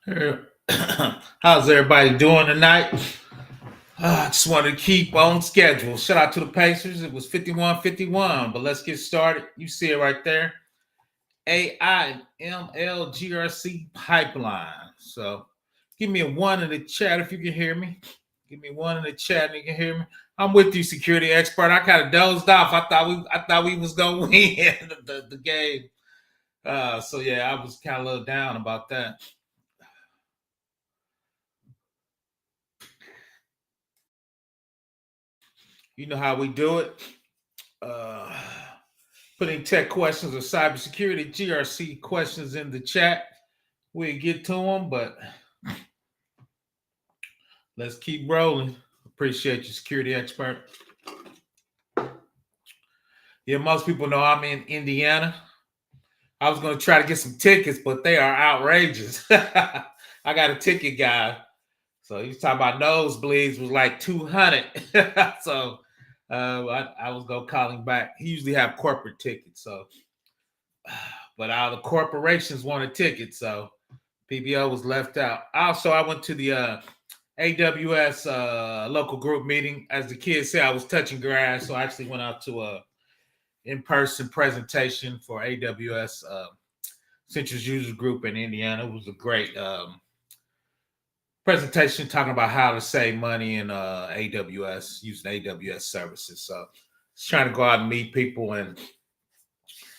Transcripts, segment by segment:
Hey, how's everybody doing tonight? I just wanted to keep on schedule. Shout out to the Pacers. It was 51-51, but let's get started. You see it right there. AIMLGRC pipeline. So give me a one in the chat if you can hear me. Give me one in the chat and you can hear me. I'm with you, security expert. I kind of dozed off. I thought we was gonna win the game. So yeah, I was kind of a little down about that. You know how we do it. Uh, Putting tech questions or cybersecurity GRC questions in the chat. We'll get to them, but let's keep rolling. Appreciate you, security expert. Yeah, most people know I'm in Indiana. I was going to try to get some tickets, but they are outrageous. I got a ticket guy. So he was talking about nosebleeds was like 200. So I was going to call him back. He usually have corporate tickets. So, but all the corporations wanted tickets. So PBO was left out. Also, I went to the AWS local group meeting. As the kids say, I was touching grass, so I actually went out to a in-person presentation for AWS Central User Group in Indiana. It was a great presentation talking about how to save money in AWS using AWS services. So, just trying to go out and meet people, and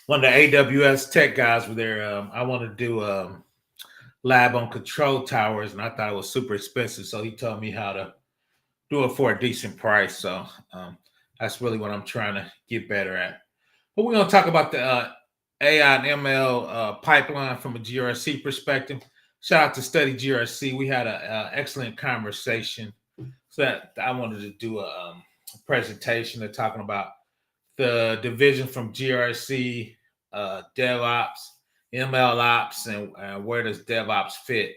one of the AWS tech guys were there. I want to do lab on control towers, and I thought it was super expensive. So he told me how to do it for a decent price. So that's really what I'm trying to get better at. But we're going to talk about the AI and ML pipeline from a GRC perspective. Shout out to Study GRC. We had an excellent conversation. So that I wanted to do a presentation. They're talking about the division from GRC, DevOps, ML ops, and where does DevOps fit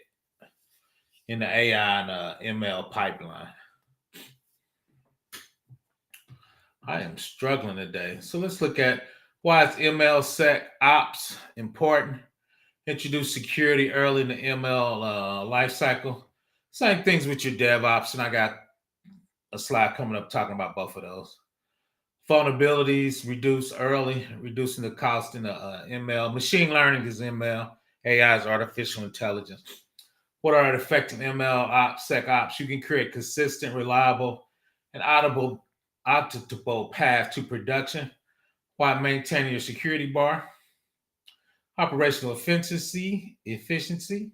in the AI and ML pipeline. I am struggling today. So let's look at why is ML Sec Ops important. Introduce security early in the ML lifecycle. Same things with your DevOps, and I got a slide coming up talking about both of those. Vulnerabilities reduce early, reducing the cost in the ML. Machine learning is ML. AI is artificial intelligence. What are affecting ML ops, SecOps? You can create consistent, reliable, and auditable path to production while maintaining your security bar. Operational efficiency. ML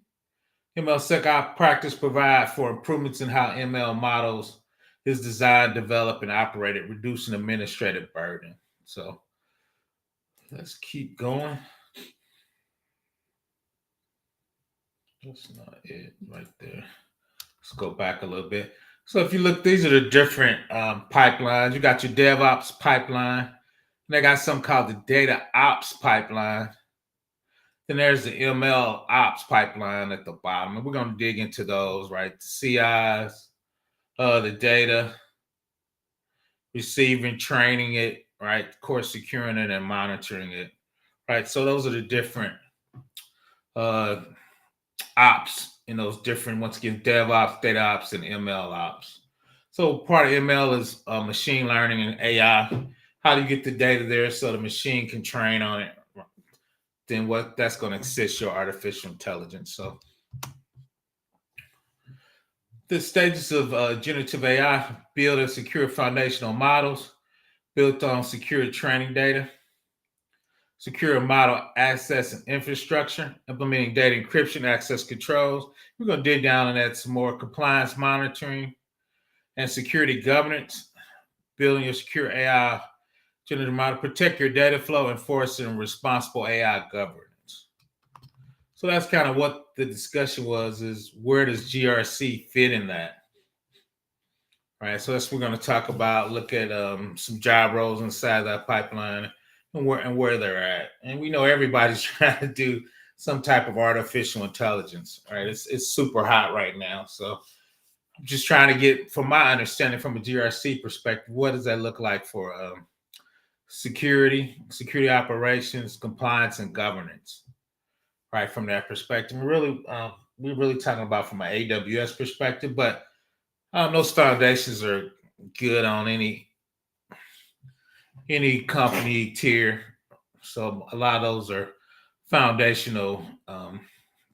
SecOps practice provide for improvements in how ML models is designed, developed, and operated, reducing administrative burden. So let's keep going. That's not it right there. Let's go back a little bit. So if you look, these are the different pipelines. You got your DevOps pipeline. And they got something called the Data Ops pipeline. Then there's the ML Ops pipeline at the bottom. And we're going to dig into those, right? The CIs, the data, receiving, training it, right? Of course, securing it and monitoring it, right? So those are the different uh, ops in those different, once again, DevOps, data ops, and ML ops. So part of ML is machine learning and AI. How do you get the data there so the machine can train on it? Then what that's going to assist your artificial intelligence. So the stages of generative AI: build and secure foundational models built on secure training data, secure model access and infrastructure, implementing data encryption, access controls. We're going to dig down on that some more. Compliance monitoring and security governance, building your secure AI generative model, protect your data flow, enforcing responsible AI governance. So that's kind of what the discussion was, is where does GRC fit in that? All right, so that's what we're going to talk about, look at some job roles inside that pipeline and where they're at. And we know everybody's trying to do some type of artificial intelligence. All right, it's super hot right now. So I'm just trying to get, from my understanding, from a GRC perspective, what does that look like for security operations, compliance, and governance, right? From that perspective, really we're really talking about from an AWS perspective, but those foundations are good on any company tier. So a lot of those are foundational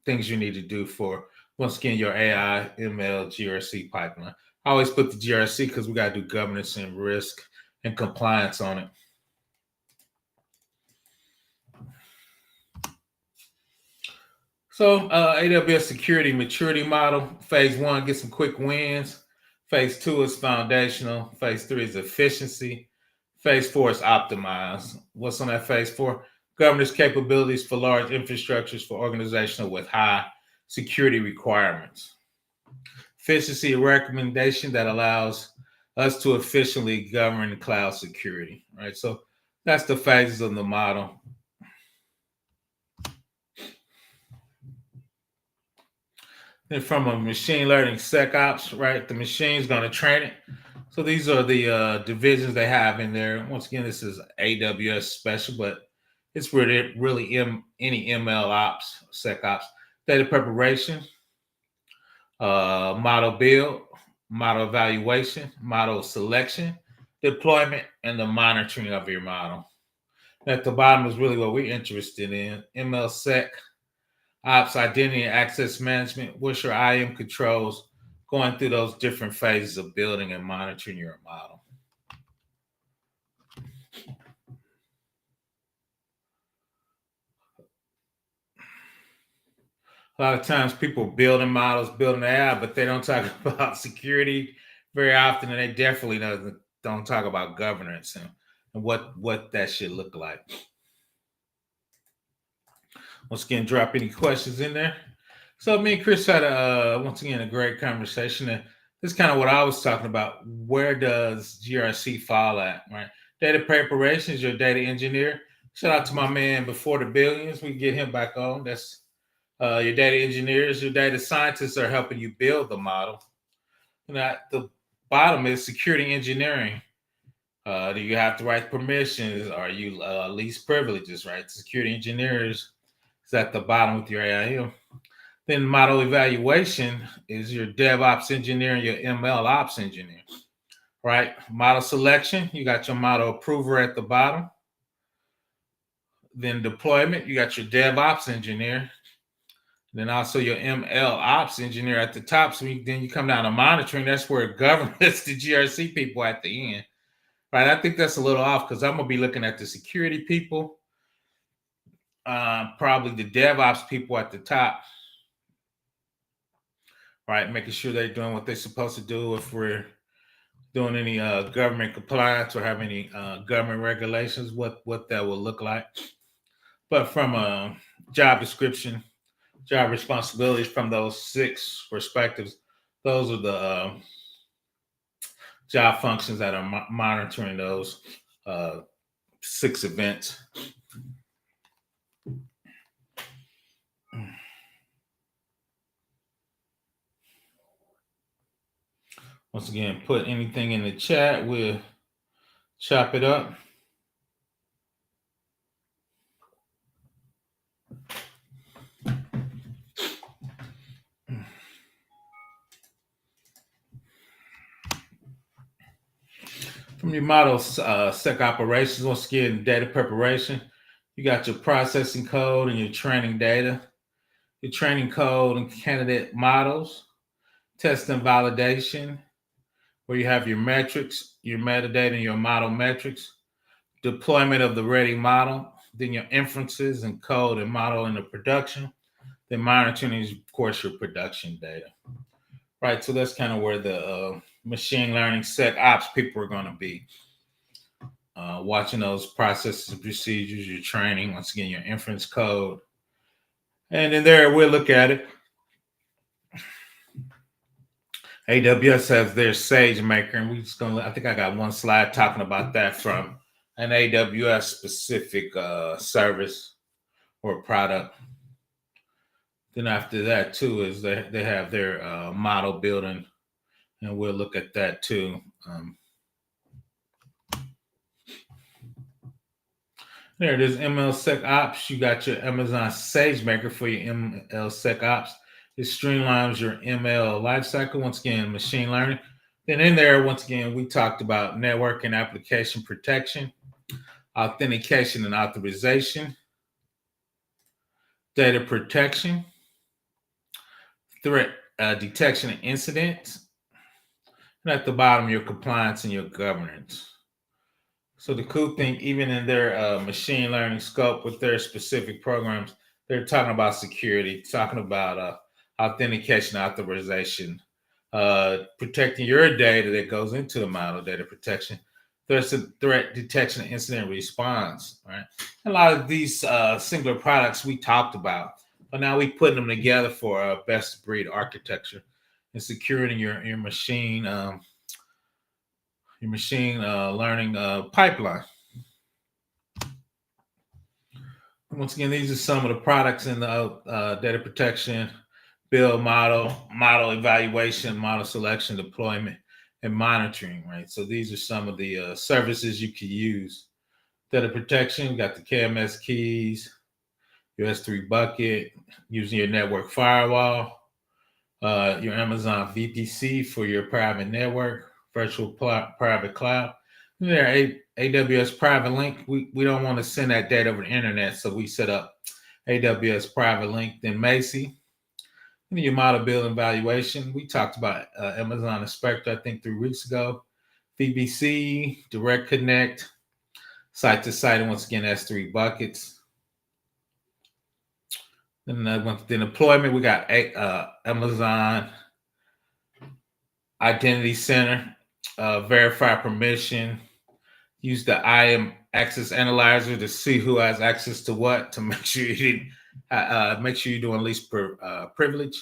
things you need to do for, once again, your AI, ML, GRC pipeline. I always put the GRC because we got to do governance and risk and compliance on it. So AWS security maturity model, phase 1, get some quick wins. Phase 2 is foundational. Phase 3 is efficiency. Phase 4 is optimize. What's on that phase 4? Governance capabilities for large infrastructures for organizational with high security requirements. Efficiency, a recommendation that allows us to efficiently govern cloud security, right? So that's the phases of the model. Then from a machine learning SecOps, right? The machine's going to train it. So these are the divisions they have in there. Once again, this is AWS special, but it's really any ML ops, SecOps, data preparation, model build, model evaluation, model selection, deployment, and the monitoring of your model. At the bottom is really what we're interested in. ML Ops, identity and access management. What's your IAM controls? Going through those different phases of building and monitoring your model. A lot of times people building models, building AI, but they don't talk about security very often, and they definitely don't talk about governance and what that should look like. Once again, drop any questions in there. So me and Chris had once again a great conversation, and this is kind of what I was talking about. Where does GRC fall at, right? Data preparation is your data engineer. Shout out to my man Before the Billions. We can get him back on. That's your data engineers, your data scientists are helping you build the model. And at the bottom is security engineering. Do you have the right permissions? Are you least privileges, right? Security engineers is at the bottom with your AIM. Then model evaluation is your DevOps engineer and your ML ops engineer, right? Model selection, you got your model approver at the bottom. Then deployment, you got your DevOps engineer. Then also your ML ops engineer at the top. So then you come down to monitoring. That's where it governs the GRC people at the end, right? I think that's a little off because I'm gonna be looking at the security people, probably the DevOps people at the top, right? Making sure they're doing what they're supposed to do. If we're doing any government compliance or have any government regulations, what that will look like. But from a job description, job responsibilities from those 6 perspectives, those are the job functions that are monitoring those 6 events. Once again, put anything in the chat, we'll chop it up. From your model sec operations, once again, data preparation, you got your processing code and your training data, your training code and candidate models, test and validation, where you have your metrics, your metadata, and your model metrics, deployment of the ready model, then your inferences and code and model into production, then monitoring is, of course, your production data. Right, so that's kind of where the machine learning SecOps people are going to be. Watching those processes and procedures, your training, once again, your inference code. And then there, we'll look at it. AWS has their SageMaker, and we just I think I got one slide talking about that from an AWS specific service or product. Then after that too is they have their model building, and we'll look at that too. There it is, ML SecOps. You got your Amazon SageMaker for your ML SecOps. It streamlines your ML lifecycle. Once again, machine learning. Then in there, once again, we talked about network and application protection, authentication and authorization, data protection, threat detection and incidents, and at the bottom, your compliance and your governance. So the cool thing, even in their machine learning scope with their specific programs, they're talking about security, talking about authentication, authorization, protecting your data that goes into the model, data protection. There's a threat detection and incident response, right? A lot of these singular products we talked about, but now we putting them together for a best breed architecture and securing your machine learning pipeline. Once again, these are some of the products in the data protection, build model evaluation, model selection, deployment, and monitoring, right? So these are some of the services you can use. Data protection, got the KMS keys, your S3 bucket, using your network firewall, your Amazon VPC for your private network, virtual private cloud. There, AWS private link. We don't want to send that data over the internet, so we set up AWS private link. Then Macie, and your model build and evaluation. We talked about Amazon Inspector, I think 3 weeks ago. VPC, Direct Connect, site to site, and once again, S3 buckets. Then the deployment, we got Amazon Identity Center, verify permission, use the IAM access analyzer to see who has access to what to make sure you didn't make sure you're doing least privilege.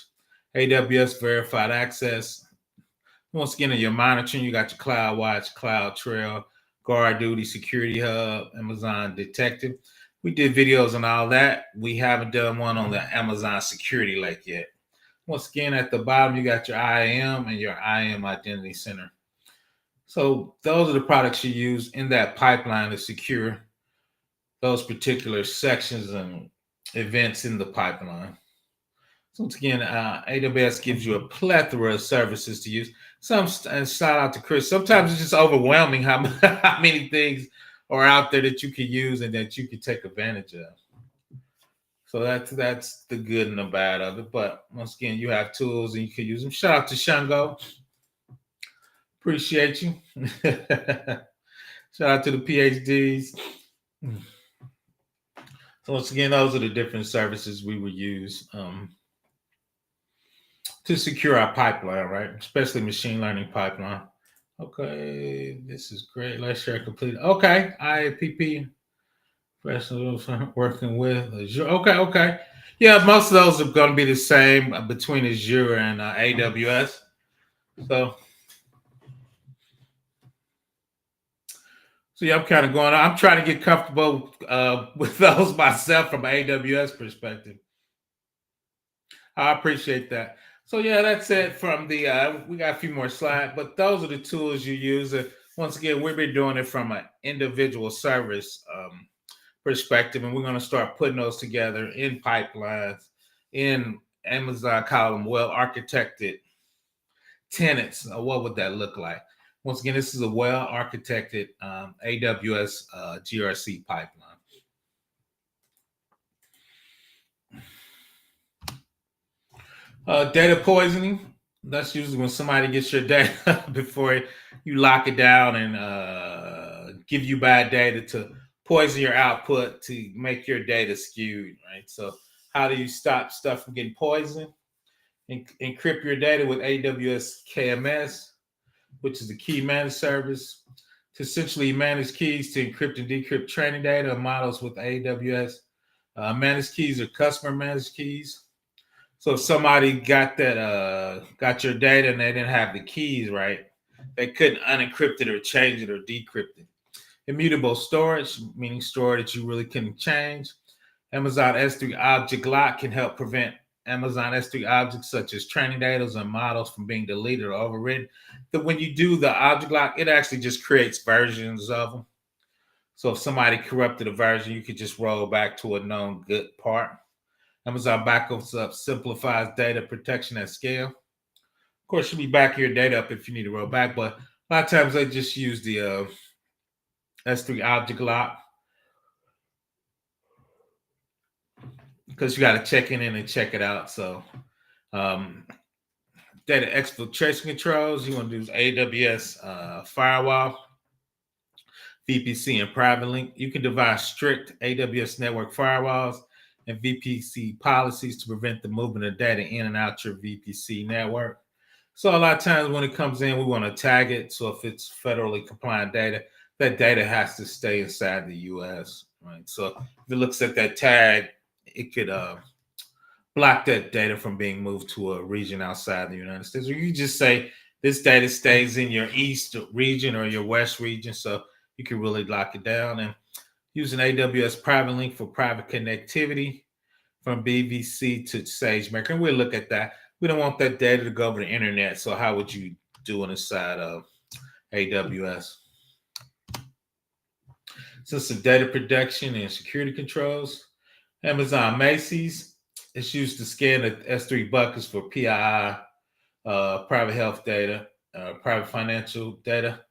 AWS verified access. Once again, in your monitoring, you got your CloudWatch, CloudTrail, GuardDuty, Security Hub, Amazon Detective. We did videos on all that. We haven't done one on the Amazon Security Lake yet. Once again, at the bottom, you got your IAM and your IAM Identity Center. So those are the products you use in that pipeline to secure those particular sections and events in the pipeline. So once again, AWS gives you a plethora of services to use. And shout out to Chris. Sometimes it's just overwhelming how many things are out there that you can use and that you can take advantage of. So that's the good and the bad of it. But once again, you have tools and you can use them. Shout out to Shango. Appreciate you. Shout out to the PhDs. So once again, those are the different services we would use to secure our pipeline, right? Especially machine learning pipeline. Okay, this is great. Let's share complete. Okay, IAPP professionals working with Azure. Okay. Yeah, most of those are going to be the same between Azure and AWS. So yeah, I'm kind of going. I'm trying to get comfortable with those myself from an AWS perspective. I appreciate that. So yeah, that's it from the. We got a few more slides, but those are the tools you use. Once again, we've been doing it from an individual service perspective, and we're going to start putting those together in pipelines, in Amazon column, well architected tenants. What would that look like? Once again, this is a well architected AWS GRC pipeline. Data poisoning. That's usually when somebody gets your data before you lock it down and give you bad data to poison your output to make your data skewed, right? So how do you stop stuff from getting poisoned? Encrypt your data with AWS KMS, which is the key managed service, to essentially manage keys to encrypt and decrypt training data and models with AWS. Managed keys are customer managed keys. So if somebody got your data and they didn't have the keys right, they couldn't unencrypt it or change it or decrypt it. Immutable storage, meaning storage that you really couldn't change. Amazon S3 Object Lock can help prevent Amazon S3 objects such as training data and models from being deleted or overwritten. But when you do the object lock, it actually just creates versions of them. So if somebody corrupted a version, you could just roll back to a known good part. Amazon backups up simplifies data protection at scale. Of course, you'll be backing your data up if you need to roll back, but a lot of times I just use the S3 object lock because you got to check in and check it out. So, um, data exfiltration controls, you want to do AWS firewall, VPC, and private link. You can devise strict AWS network firewalls and VPC policies to prevent the movement of data in and out your VPC network. So a lot of times when it comes in, we want to tag it. So if it's federally compliant data, that data has to stay inside the US, right? So if it looks at that tag, it could block that data from being moved to a region outside the United States. Or you just say this data stays in your East region or your West region. So you can really lock it down. And using AWS Private Link for private connectivity from VPC to SageMaker. And we'll look at that. We don't want that data to go over the internet. So how would you do it inside of AWS? System data protection and security controls. Amazon Macy's is used to scan the S3 buckets for PII, private health data, private financial data,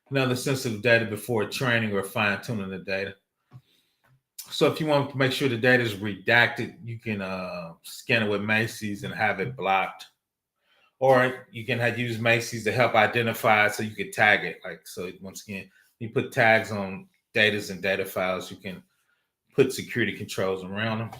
and other sensitive data before training or fine-tuning the data. So if you want to make sure the data is redacted, you can scan it with Macy's and have it blocked. Or you can use Macy's to help identify it so you can tag it. Like, so once again, you put tags on data and data files, you can put security controls around them.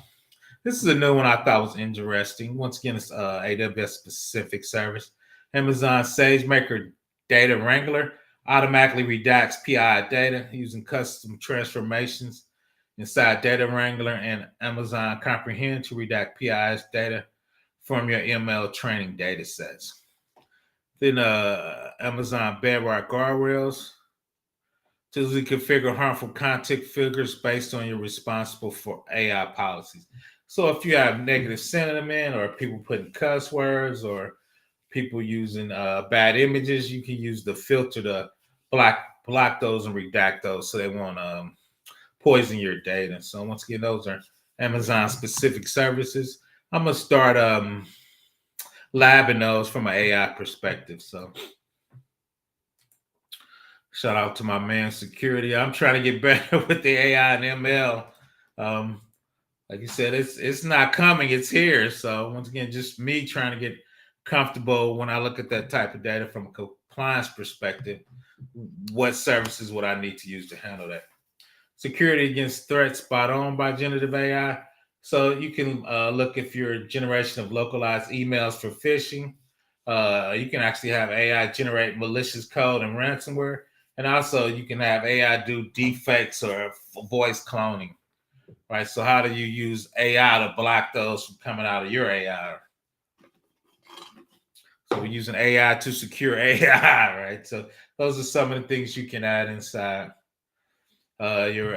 This is a new one I thought was interesting. Once again, it's AWS specific service. Amazon SageMaker Data Wrangler automatically redacts PI data using custom transformations inside Data Wrangler, and Amazon Comprehend to redact PI's data from your ML training data sets. Then Amazon Bedrock Guardrails to configure harmful content figures based on your responsible for AI policies. So if you have negative sentiment or people putting cuss words or people using bad images, you can use the filter to block those and redact those so they won't poison your data. So once again, those are Amazon specific services. I'm gonna start labbing those from an AI perspective. So shout out to my man security. I'm trying to get better with the AI and ML. Like you said, it's not coming, it's here. So once again, just me trying to get comfortable when I look at that type of data from a compliance perspective. What services would I need to use to handle that? Security against threats spot on by generative AI. So you can look if your generation of localized emails for phishing. You can actually have AI generate malicious code and ransomware. And also you can have AI do deepfakes or voice cloning, right? So how do you use AI to block those from coming out of your AI? So we're using AI to secure AI, right? So those are some of the things you can add inside your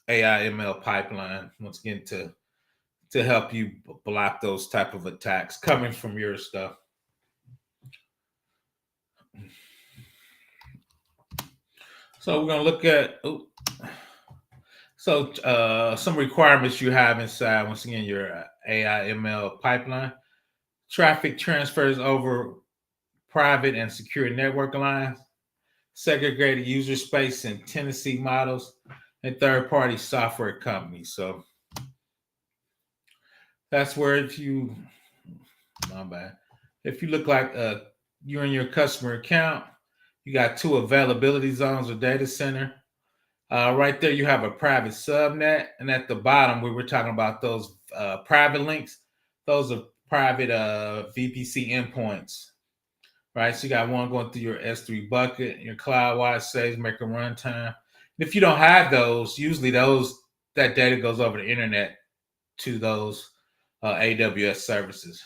AI ML pipeline, once again, to help you block those type of attacks coming from your stuff. So we're gonna look at some requirements you have inside, once again, your AI ML pipeline. Traffic transfers over private and secure network lines, segregated user space and tenancy models, and third-party software companies. So that's where if you look like you're in your customer account, you got two availability zones or data center. Right there, you have a private subnet, and at the bottom, we were talking about those private links. Those are private VPC endpoints, right? So you got one going through your S3 bucket, your CloudWatch, SageMaker runtime. And if you don't have those, usually that data goes over the internet to those AWS services.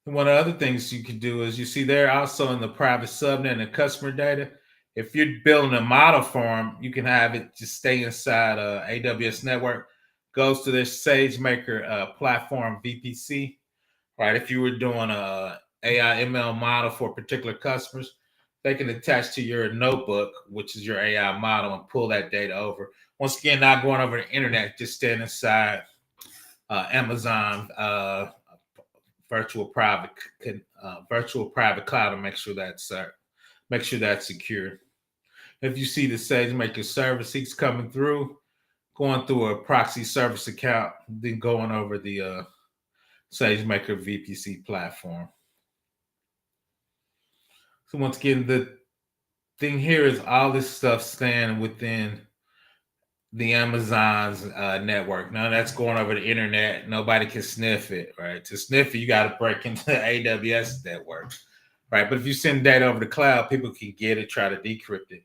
And one of the other things you can do is you see there also in the private subnet and customer data. If you're building a model for them, you can have it just stay inside AWS network, goes to their SageMaker platform VPC, right? If you were doing a AI ML model for particular customers, they can attach to your notebook, which is your AI model, and pull that data over. Once again, not going over the internet, just staying inside Amazon virtual private cloud and make sure that's secure. If you see the SageMaker service seeks coming through, going through a proxy service account, then going over the SageMaker VPC platform. So once again, the thing here is all this stuff staying within the Amazon's network. Now that's going over the internet. Nobody can sniff it, right? To sniff it, you got to break into AWS network, right? But if you send data over the cloud, people can get it, try to decrypt it.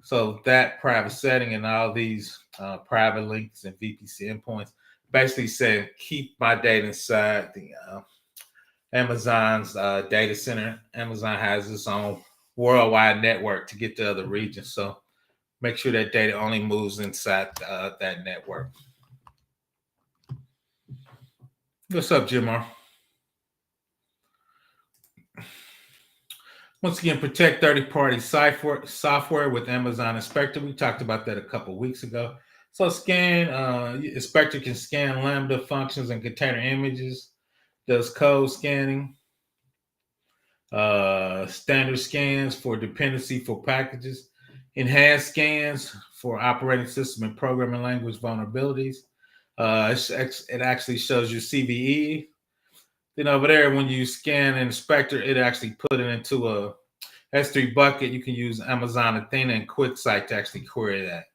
So that private setting and all these private links and VPC endpoints basically say keep my data inside the Amazon's data center. Amazon has its own worldwide network to get to other regions. So make sure that data only moves inside that network. What's up, Jimar? Once again, protect third-party software with Amazon Inspector. We talked about that a couple of weeks ago. So Inspector can scan Lambda functions and container images, does code scanning, standard scans for dependency for packages, enhanced scans for operating system and programming language vulnerabilities. It actually shows you CVE. Then over there, when you scan Inspector, it actually put it into a S3 bucket. You can use Amazon Athena and QuickSight to actually query that.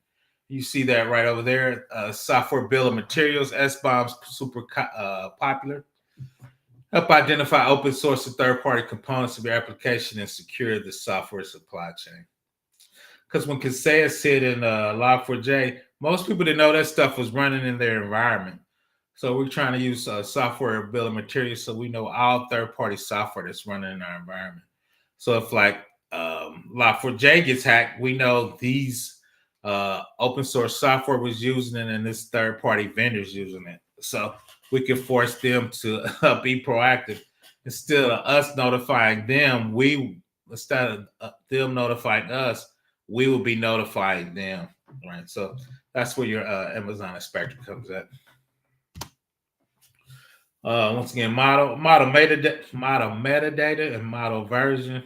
You see that right over there. Software bill of materials, SBOM's super popular. Help identify open source and third-party components of your application and secure the software supply chain. Because when Kaseya hit in Log4j, most people didn't know that stuff was running in their environment. So we're trying to use software bill of materials so we know all third-party software that's running in our environment. So if like Log4j gets hacked, we know these open source software was using it and this third-party vendors using it. So we can force them to be proactive. Instead of us notifying them, instead of them notifying us, we will be notifying them, right? So that's where your Amazon Inspector comes at. Once again, model metadata and model version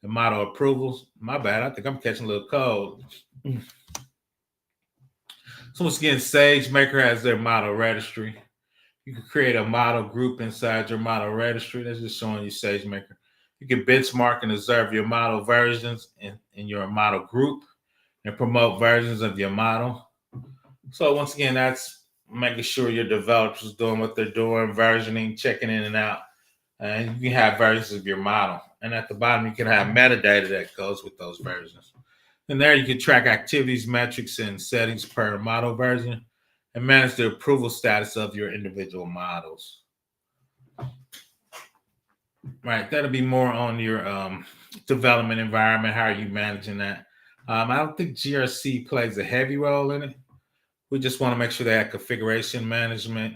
and model approvals. My bad, I think I'm catching a little cold. So once again, SageMaker has their model registry. You can create a model group inside your model registry. That's just showing you SageMaker. You can benchmark and observe your model versions in your model group and promote versions of your model. So once again, that's making sure your developers doing what they're doing, versioning, checking in and out. And you can have versions of your model. And at the bottom, you can have metadata that goes with those versions. And there you can track activities, metrics, and settings per model version and manage the approval status of your individual models. Right, that'll be more on your development environment. How are you managing that? I don't think GRC plays a heavy role in it. We just want to make sure they have configuration management.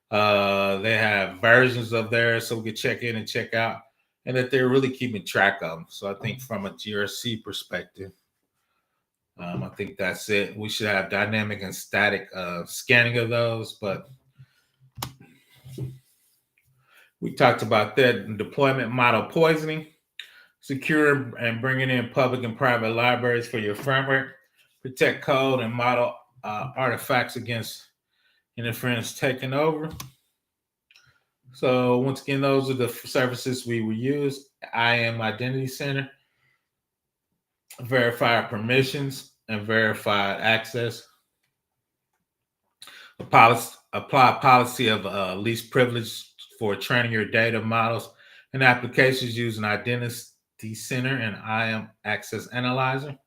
They have versions of theirs so we can check in and check out, and that they're really keeping track of them. So I think from a GRC perspective, I think that's it. We should have dynamic and static scanning of those, but we talked about that. Deployment model poisoning, secure and bringing in public and private libraries for your framework, protect code and model artifacts against interference taking over. So once again, those are the services we will use. IAM Identity Center, verified permissions and verified access. Apply policy of least privilege for training your data models and applications using Identity Center and IAM Access Analyzer.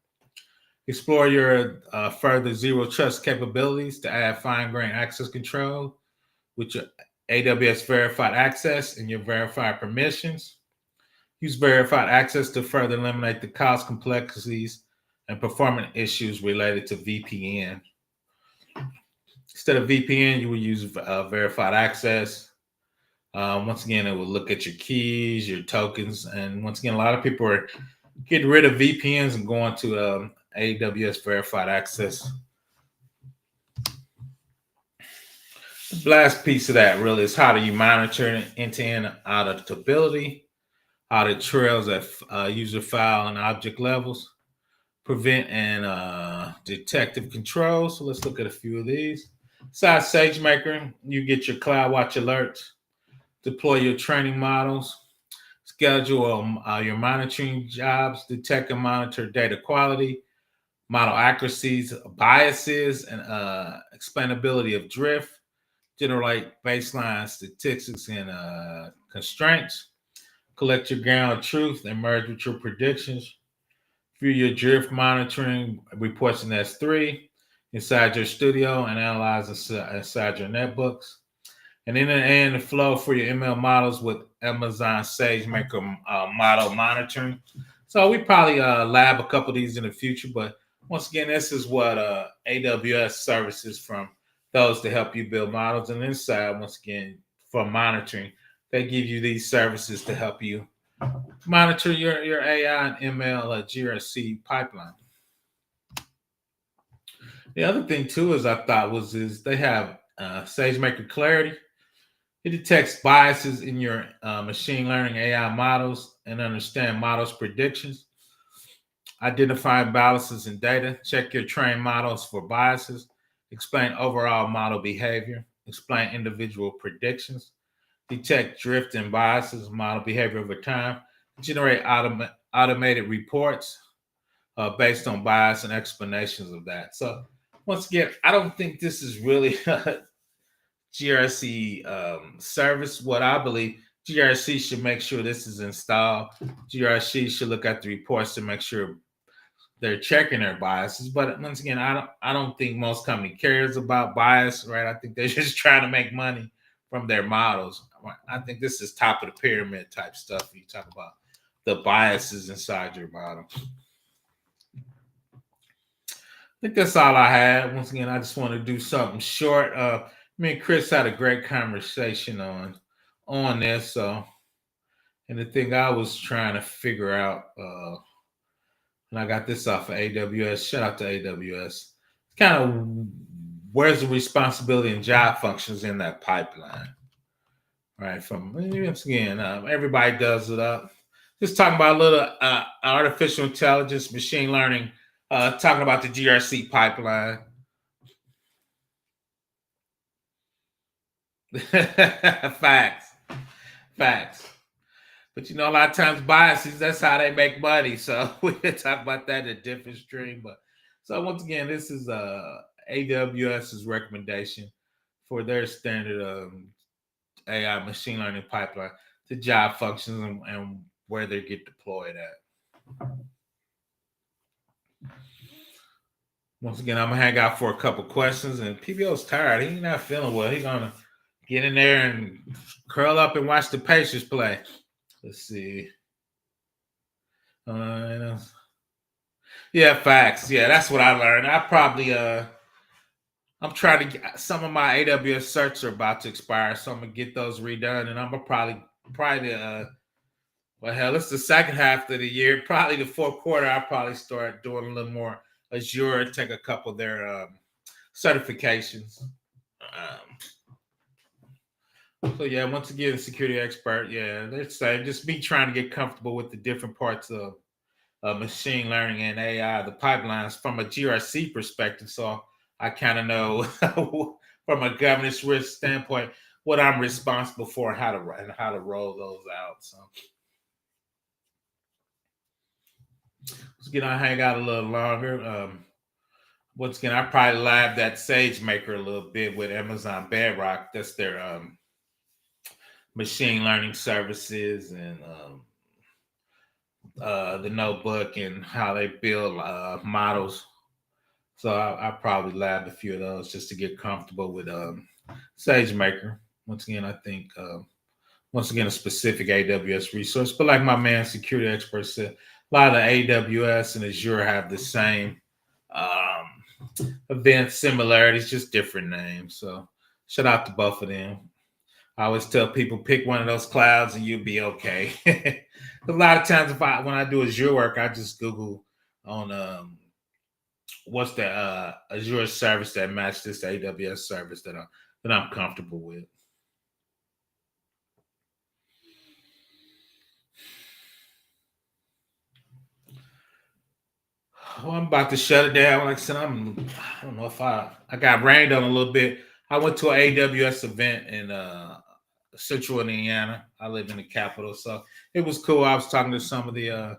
Explore your further zero trust capabilities to add fine-grained access control with your AWS verified access and your verified permissions. Use verified access to further eliminate the cost, complexities, and performance issues related to VPN. Instead of VPN, you will use verified access. Once again, it will look at your keys, your tokens. And once again, a lot of people are getting rid of VPNs and going to AWS verified access. The last piece of that really is how do you monitor end-to-end auditability, audit trails at user file and object levels, prevent and detective controls. So let's look at a few of these. Besides SageMaker, you get your CloudWatch alerts, deploy your training models, schedule your monitoring jobs, detect and monitor data quality, model accuracies, biases, and explainability of drift, generate baseline statistics and constraints, collect your ground of truth, and merge with your predictions, view your drift monitoring reports in S3 inside your studio and analyze inside your netbooks. And then in the flow for your ML models with Amazon SageMaker model monitoring. So we probably lab a couple of these in the future, but once again, this is what AWS services from those to help you build models. And inside, once again, for monitoring, they give you these services to help you monitor your AI and ML GRC pipeline. The other thing too is I thought is they have SageMaker Clarity. It detects biases in your machine learning AI models and understand models predictions. Identify biases in data. Check your trained models for biases. Explain overall model behavior. Explain individual predictions. Detect drift and biases, model behavior over time. Generate automated reports based on bias and explanations of that. So once again, I don't think this is really GRC service. What I believe, GRC should make sure this is installed. GRC should look at the reports to make sure they're checking their biases. But once again, I don't think most company cares about bias, right? I think they're just trying to make money from their models. I think this is top of the pyramid type stuff. You talk about the biases inside your model. I think that's all I had. Once again, I just want to do something short. Me and Chris had a great conversation on this. So, and the thing I was trying to figure out, and I got this off of AWS. Shout out to AWS. Kind of where's the responsibility and job functions in that pipeline, right? From once again, everybody does it up. Just talking about a little artificial intelligence, machine learning. Talking about the GRC pipeline. Facts. But you know, a lot of times biases, that's how they make money. So we can talk about that in a different stream. But so once again, this is AWS's recommendation for their standard AI machine learning pipeline to job functions and where they get deployed at. Once again, I'm gonna hang out for a couple questions. And PBO's tired. He's not feeling well. He's gonna get in there and curl up and watch the Pacers play. Let's see. Yeah, facts. Yeah, that's what I learned. I probably I'm trying to get some of my AWS certs are about to expire, so I'm gonna get those redone, and I'm gonna probably well, hell, it's the second half of the year. Probably the fourth quarter, I'll probably start doing a little more Azure, take a couple of their certifications. So yeah, once again, security expert. Yeah, they're saying just be trying to get comfortable with the different parts of machine learning and AI, the pipelines from a GRC perspective. So I kind of know from a governance risk standpoint what I'm responsible for and how to roll those out. So let's get on hang out a little longer. Once again, I probably lab that SageMaker a little bit with Amazon Bedrock. That's their machine learning services and the notebook and how they build models. So I probably lab a few of those just to get comfortable with SageMaker. Once again, I think once again a specific AWS resource. But like my man security expert said, a lot of the AWS and Azure have the same event similarities, just different names. So shout out to both of them. I always tell people pick one of those clouds and you'll be okay. A lot of times when I do Azure work, I just Google on what's the Azure service that matches this AWS service that that I'm comfortable with. Well, I'm about to shut it down. Like I said, I don't know if I got rained on a little bit. I went to an AWS event in Central Indiana. I live in the capital, so it was cool. I was talking to some of the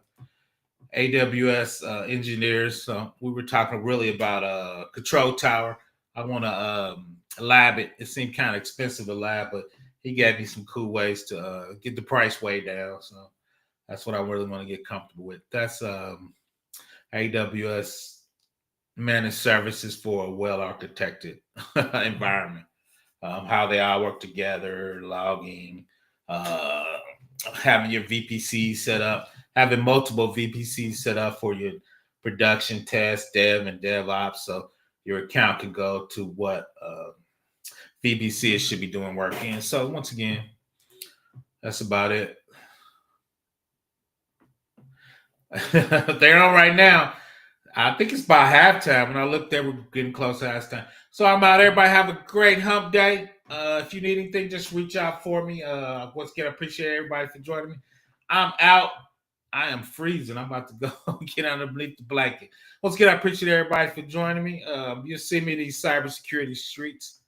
AWS engineers. So we were talking really about control tower. I want to lab it. It seemed kind of expensive to lab, but he gave me some cool ways to get the price way down. So that's what I really want to get comfortable with. That's AWS managed services for a well architected environment. How they all work together, logging, uh, having your VPC set up, having multiple VPCs set up for your production, test, dev, and DevOps. So your account can go to what VPC it should be doing work in. So once again, that's about it. They're on right now. I think it's about halftime. When I looked there, we're getting close to halftime. So I'm out. Everybody have a great hump day. If you need anything, just reach out for me. Once again, I appreciate everybody for joining me. I'm out. I am freezing. I'm about to go get underneath the blanket. Once again, I appreciate everybody for joining me. You'll see me in these cybersecurity streets.